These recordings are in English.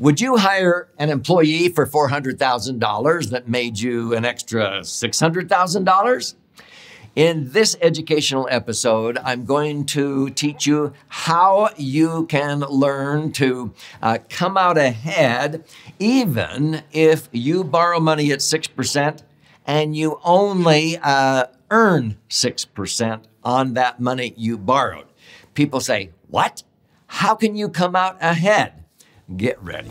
Would you hire an employee for $400,000 that made you an extra $600,000? In this educational episode, I'm going to teach you how you can learn to come out ahead even if you borrow money at 6% and you only earn 6% on that money you borrowed. People say, what? How can you come out ahead? Get ready.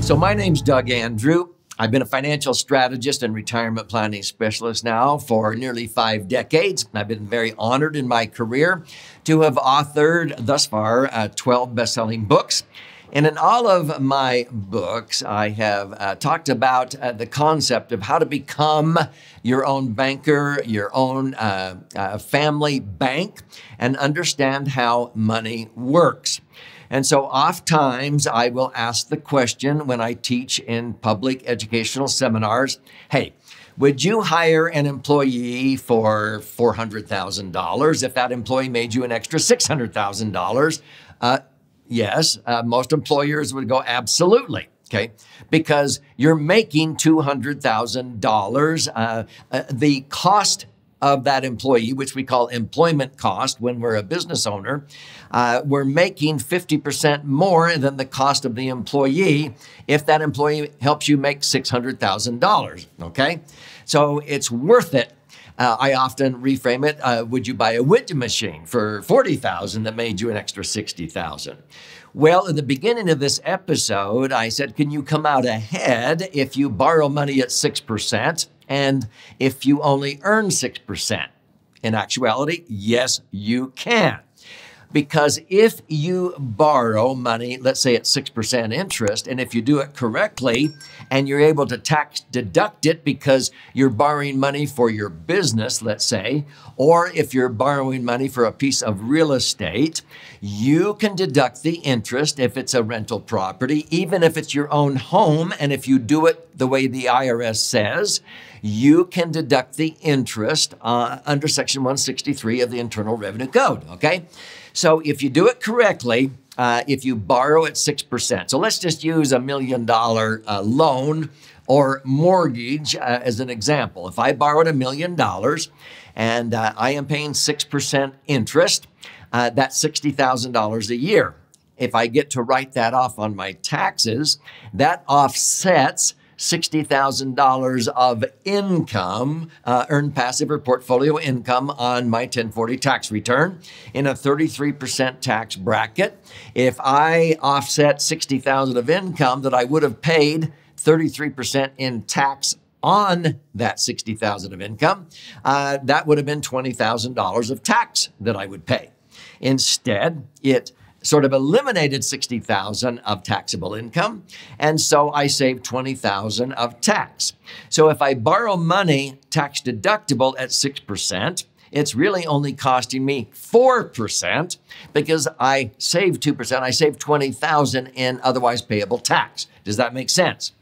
So my name's Doug Andrew. I've been a financial strategist and retirement planning specialist now for nearly 5 decades. I've been very honored in my career to have authored thus far 12 best-selling books. And in all of my books, I have talked about the concept of how to become your own banker, your own family bank, and understand how money works. And so oftentimes I will ask the question when I teach in public educational seminars, hey, would you hire an employee for $400,000 if that employee made you an extra $600,000? Yes, most employers would go, absolutely, okay? Because you're making $200,000. The cost of that employee, which we call employment cost when we're a business owner, we're making 50% more than the cost of the employee if that employee helps you make $600,000, okay? So it's worth it. I often reframe it, would you buy a widget machine for $40,000 that made you an extra $60,000? Well, in the beginning of this episode, I said, can you come out ahead if you borrow money at 6% and if you only earn 6%? In actuality, yes, you can. Because if you borrow money, let's say at 6% interest, and if you do it correctly and you're able to tax deduct it because you're borrowing money for your business, let's say, or if you're borrowing money for a piece of real estate, you can deduct the interest if it's a rental property, even if it's your own home. And if you do it the way the IRS says, you can deduct the interest under Section 163 of the Internal Revenue Code, okay? So if you do it correctly, if you borrow at 6%, so let's just use $1 million loan or mortgage as an example. If I borrowed $1 million and I am paying 6% interest, that's $60,000 a year. If I get to write that off on my taxes, that offsets $60,000 of income, earned passive or portfolio income on my 1040 tax return in a 33% tax bracket. If I offset $60,000 of income that I would have paid 33% in tax on that $60,000 of income, that would have been $20,000 of tax that I would pay. Instead, it sort of eliminated $60,000 of taxable income, and so I saved $20,000 of tax. So if I borrow money tax deductible at 6%, it's really only costing me 4% because I saved 2%. I saved $20,000 in otherwise payable tax. Does that make sense?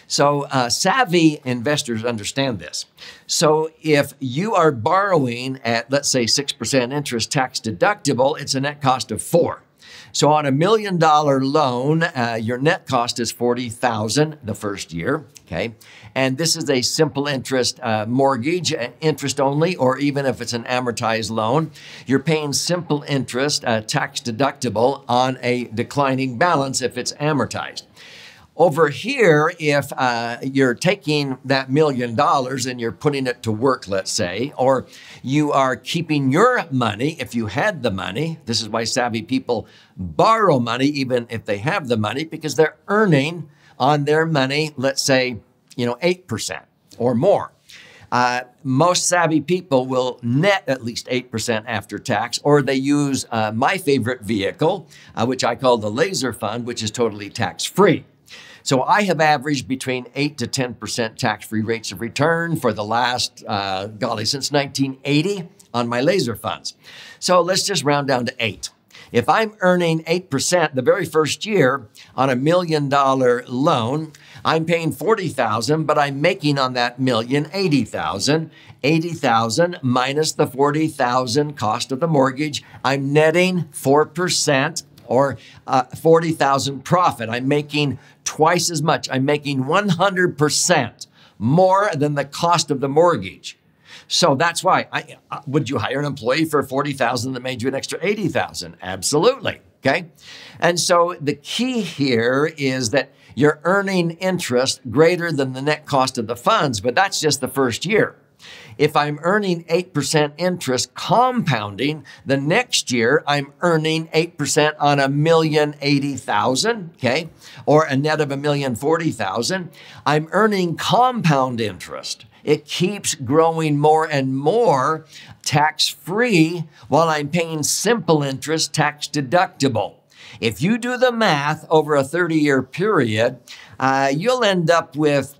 So savvy investors understand this. So if you are borrowing at, let's say, 6% interest tax deductible, it's a net cost of 4%. So on $1 million loan, your net cost is $40,000 the first year, okay? And this is a simple interest mortgage, interest only, or even if it's an amortized loan, you're paying simple interest, tax deductible on a declining balance if it's amortized. Over here, if you're taking that $1 million and you're putting it to work, let's say, or you are keeping your money, if you had the money, this is why savvy people borrow money even if they have the money, because they're earning on their money, let's say, 8% or more. Most savvy people will net at least 8% after tax, or they use my favorite vehicle, which I call the Laser Fund, which is totally tax-free. So I have averaged between 8 to 10% tax-free rates of return for the last, since 1980 on my laser funds. So let's just round down to 8. If I'm earning 8% the very first year on a $1 million loan, I'm paying $40,000, but I'm making on that million $80,000. $80,000 minus the $40,000 cost of the mortgage, I'm netting 4% or $40,000 profit. I'm making twice as much. I'm making 100% more than the cost of the mortgage. So that's why would you hire an employee for $40,000 that made you an extra $80,000? Absolutely. Okay. And so the key here is that you're earning interest greater than the net cost of the funds, but that's just the first year. If I'm earning 8% interest compounding, the next year I'm earning 8% on $1,080,000, okay, or a net of $1,040,000. I'm earning compound interest. It keeps growing more and more tax-free while I'm paying simple interest tax deductible. If you do the math over a 30-year period, you'll end up with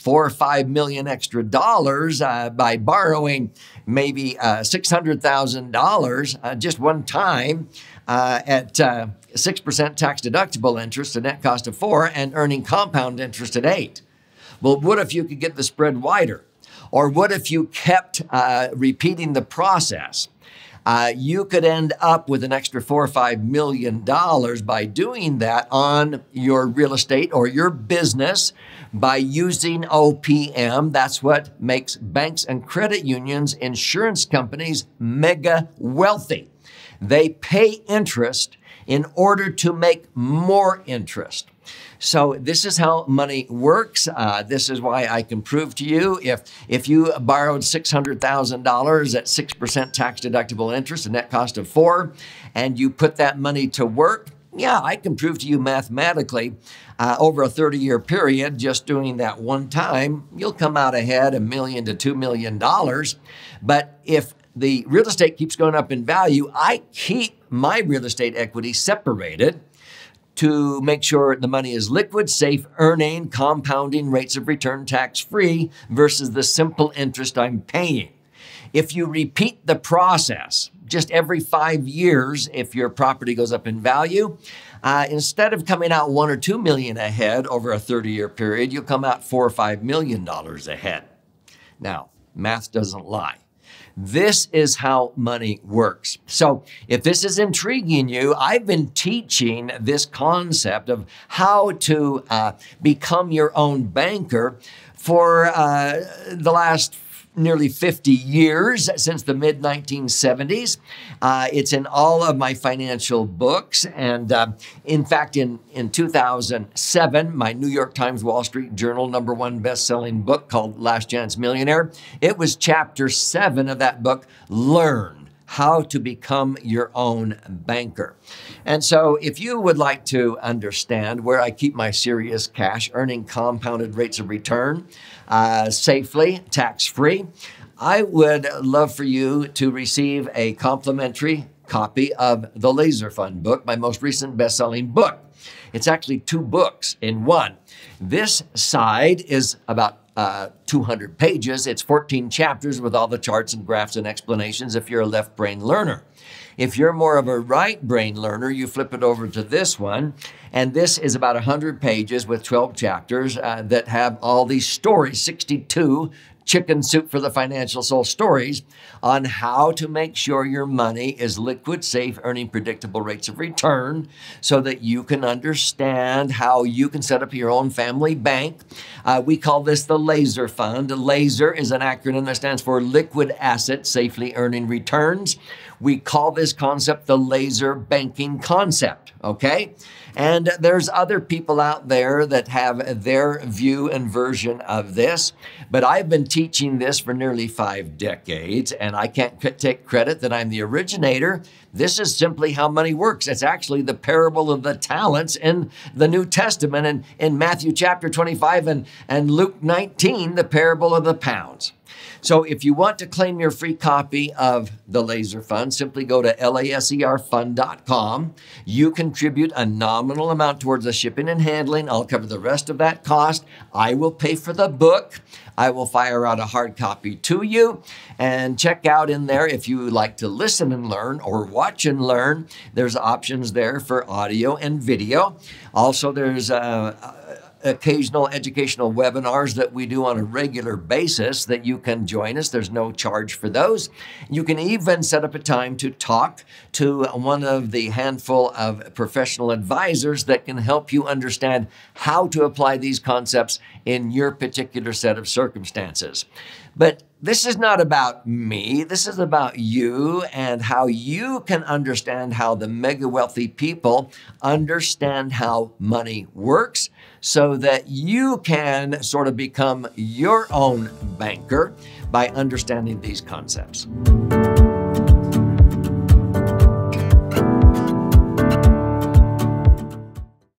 $4 or $5 million extra dollars by borrowing maybe $600,000 just one time at 6% tax deductible interest, a net cost of 4%, and earning compound interest at 8%. Well, what if you could get the spread wider? Or what if you kept repeating the process? You could end up with an extra $4 or $5 million by doing that on your real estate or your business by using OPM. That's what makes banks and credit unions, insurance companies mega wealthy. They pay interest in order to make more interest. So this is how money works. This is why I can prove to you if you borrowed $600,000 at 6% tax deductible interest, a net cost of 4%, and you put that money to work, yeah, I can prove to you mathematically over a 30-year period, just doing that one time, you'll come out ahead $1 million to $2 million. But if the real estate keeps going up in value, I keep my real estate equity separated to make sure the money is liquid, safe, earning, compounding rates of return tax-free versus the simple interest I'm paying. If you repeat the process just every 5 years, if your property goes up in value, instead of coming out $1 or $2 million ahead over a 30-year period, you'll come out $4 or $5 million ahead. Now, math doesn't lie. This is how money works. So if this is intriguing you, I've been teaching this concept of how to become your own banker for the last nearly 50 years, since the mid-1970s. It's in all of my financial books. And in fact, in 2007, my New York Times Wall Street Journal #1 best-selling book called Last Chance Millionaire, it was chapter 7 of that book, Learn How to Become Your Own Banker. And so if you would like to understand where I keep my serious cash, earning compounded rates of return safely, tax-free, I would love for you to receive a complimentary copy of the Laser Fund book, my most recent best-selling book. It's actually 2 books in one. This side is about 200 pages. It's 14 chapters with all the charts and graphs and explanations if you're a left brain learner. If you're more of a right brain learner, you flip it over to this one. And this is about 100 pages with 12 chapters that have all these stories, 62 chicken soup for the financial soul stories on how to make sure your money is liquid, safe, earning predictable rates of return so that you can understand how you can set up your own family bank. We call this the Laser Fund. Laser is an acronym that stands for Liquid Asset Safely Earning Returns. We call this concept the laser banking concept, okay? And there's other people out there that have their view and version of this, but I've been teaching this for nearly 5 decades, and I can't take credit that I'm the originator. This is simply how money works. It's actually the parable of the talents in the New Testament, and in Matthew chapter 25 and Luke 19, the parable of the pounds. So if you want to claim your free copy of The Laser Fund, simply go to laserfund.com. You contribute a nominal amount towards the shipping and handling. I'll cover the rest of that cost. I will pay for the book. I will fire out a hard copy to you, and check out in there if you like to listen and learn or watch and learn. There's options there for audio and video. Also, there's occasional educational webinars that we do on a regular basis that you can join us. There's no charge for those. You can even set up a time to talk to one of the handful of professional advisors that can help you understand how to apply these concepts in your particular set of circumstances. But this is not about me. This is about you and how you can understand how the mega wealthy people understand how money works, so that you can sort of become your own banker by understanding these concepts.